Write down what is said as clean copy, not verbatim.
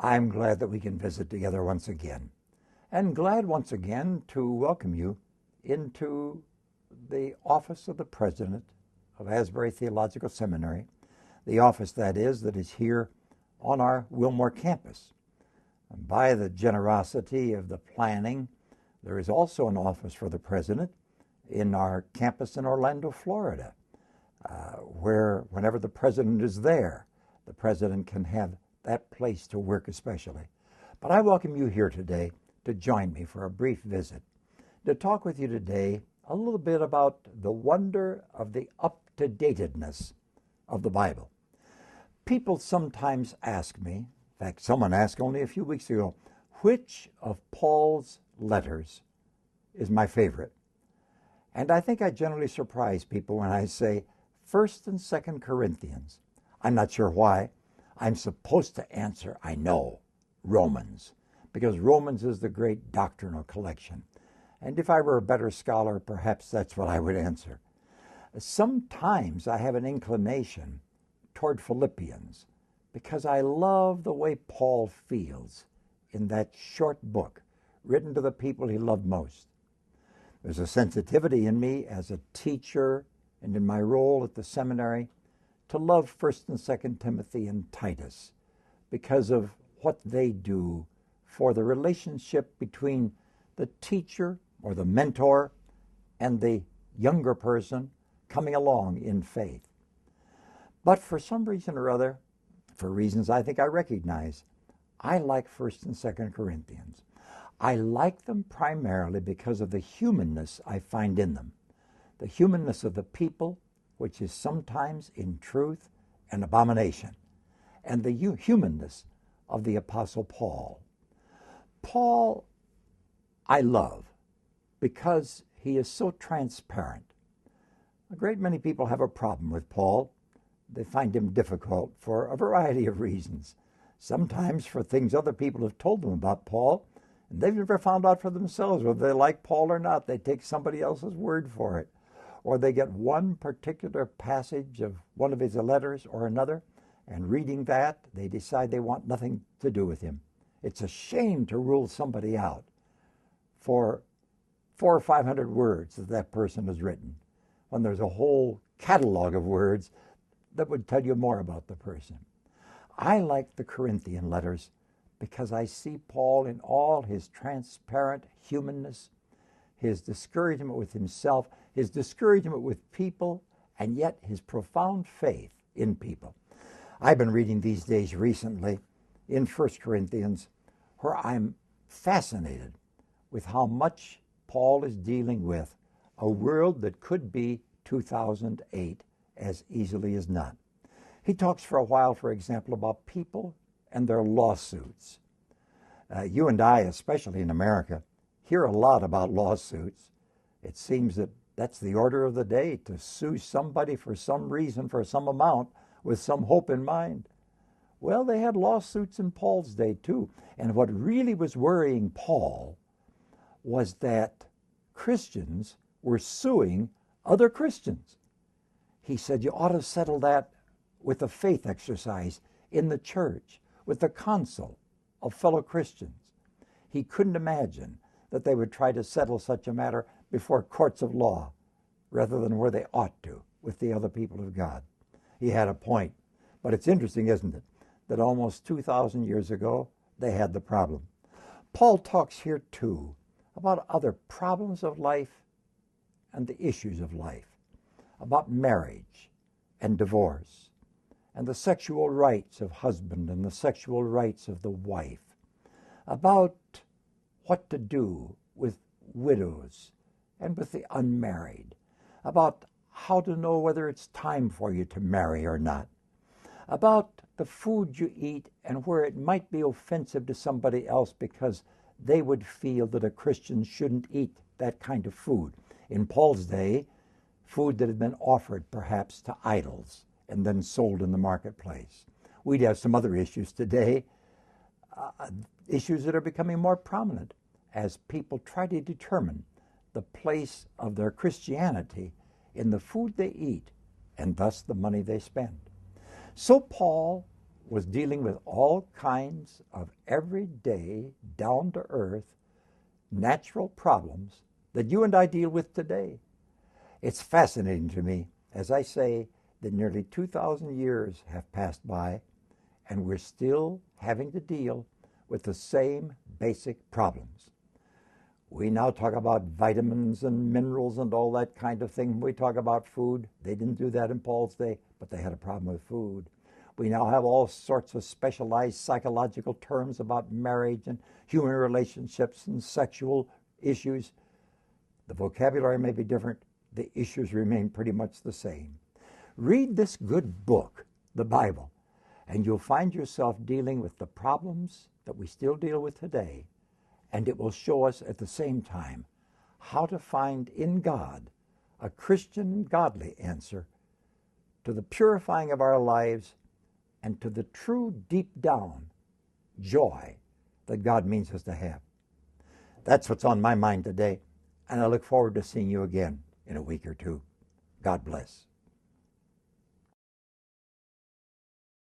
I'm glad that we can visit together once again, and glad once again to welcome you into the office of the president of Asbury Theological Seminary, the office that is here on our Wilmore campus. And by the generosity of the planning, there is also an office for the president in our campus in Orlando, Florida, where whenever the president is there, the president can have that place to work especially. But I welcome you here today to join me for a brief visit, to talk with you today a little bit about the wonder of the up-to-datedness of the Bible. People sometimes ask me, in fact, someone asked only a few weeks ago, which of Paul's letters is my favorite? And I think I generally surprise people when I say 1st and 2nd Corinthians. I'm not sure why. I'm supposed to answer, I know, Romans, because Romans is the great doctrinal collection. And if I were a better scholar, perhaps that's what I would answer. Sometimes I have an inclination toward Philippians because I love the way Paul feels in that short book written to the people he loved most. There's a sensitivity in me as a teacher and in my role at the seminary to love 1st and 2nd Timothy and Titus because of what they do for the relationship between the teacher or the mentor and the younger person coming along in faith. But for some reason or other, for reasons I think I recognize, I like 1st and 2nd Corinthians. I like them primarily because of the humanness I find in them, the humanness of the people, which is sometimes in truth an abomination, and the humanness of the Apostle Paul. Paul I love because he is so transparent. A great many people have a problem with Paul. They find him difficult for a variety of reasons, sometimes for things other people have told them about Paul, and they've never found out for themselves whether they like Paul or not. They take somebody else's word for it. Or they get one particular passage of one of his letters or another, and reading that, they decide they want nothing to do with him. It's a shame to rule somebody out for 400 or 500 words that person has written, when there's a whole catalog of words that would tell you more about the person. I like the Corinthian letters because I see Paul in all his transparent humanness, his discouragement with himself, his discouragement with people, and yet his profound faith in people. I've been reading these days recently in 1 Corinthians, where I'm fascinated with how much Paul is dealing with a world that could be 2008 as easily as not. He talks for a while, for example, about people and their lawsuits. You and I, especially in America, hear a lot about lawsuits. It seems that that's the order of the day, to sue somebody for some reason, for some amount, with some hope in mind. Well, they had lawsuits in Paul's day too. And what really was worrying Paul was that Christians were suing other Christians. He said you ought to settle that with a faith exercise in the church, with the council of fellow Christians. He couldn't imagine that they would try to settle such a matter before courts of law rather than where they ought to, with the other people of God. He had a point. But it's interesting, isn't it, that almost 2,000 years ago, they had the problem. Paul talks here, too, about other problems of life and the issues of life, about marriage and divorce, and the sexual rights of husband and the sexual rights of the wife, about what to do with widows and with the unmarried, about how to know whether it's time for you to marry or not, about the food you eat and where it might be offensive to somebody else because they would feel that a Christian shouldn't eat that kind of food. In Paul's day, food that had been offered perhaps to idols and then sold in the marketplace. We'd have some other issues today, issues that are becoming more prominent as people try to determine the place of their Christianity in the food they eat and thus the money they spend. So Paul was dealing with all kinds of everyday, down-to-earth, natural problems that you and I deal with today. It's fascinating to me, as I say, that nearly 2,000 years have passed by and we're still having to deal with the same basic problems. We now talk about vitamins and minerals and all that kind of thing. We talk about food. They didn't do that in Paul's day, but they had a problem with food. We now have all sorts of specialized psychological terms about marriage and human relationships and sexual issues. The vocabulary may be different. The issues remain pretty much the same. Read this good book, the Bible, and you'll find yourself dealing with the problems that we still deal with today, and it will show us at the same time how to find in God a Christian godly answer to the purifying of our lives and to the true deep down joy that God means us to have. That's what's on my mind today, and I look forward to seeing you again in a week or two. God bless.